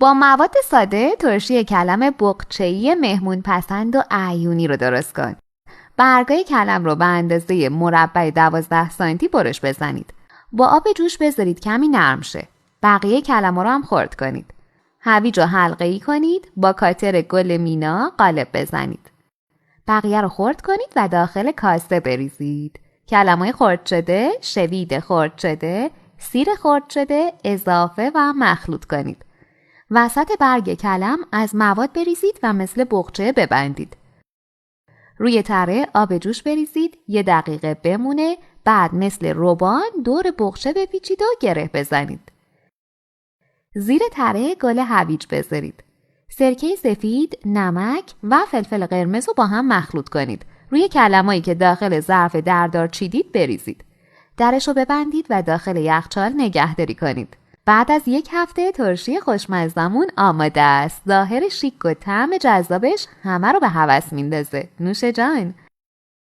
با مواد ساده ترشی کلم بقچه‌ای مهمون پسند و اعیونی رو درست کن. برگای کلم رو به اندازه مربع 12 سانتی برش بزنید. با آب جوش بذارید کمی نرم شه. بقیه کلم‌ها رو هم خرد کنید. هویج رو حلقه‌ای کنید، با کاتر گل مینا قالب بزنید. بقیه رو خرد کنید و داخل کاسه بریزید. کلم‌های خرد شده، شوید خرد شده، سیر خرد شده اضافه و مخلوط کنید. وسط برگ کلم از مواد بریزید و مثل بقچه ببندید. روی تره آب جوش بریزید، 1 دقیقه بمونه، بعد مثل روبان دور بقچه بپیچید و گره بزنید. زیر تره گل هویج بذارید. سرکه سفید، نمک و فلفل قرمز رو با هم مخلوط کنید. روی کلمایی که داخل ظرف دردار چیدید بریزید. درش رو ببندید و داخل یخچال نگهداری کنید. بعد از 1 هفته ترشی خوشمزمون آماده است. ظاهر شیک و طعم جذابش همه رو به هوس میندازه. نوش جان.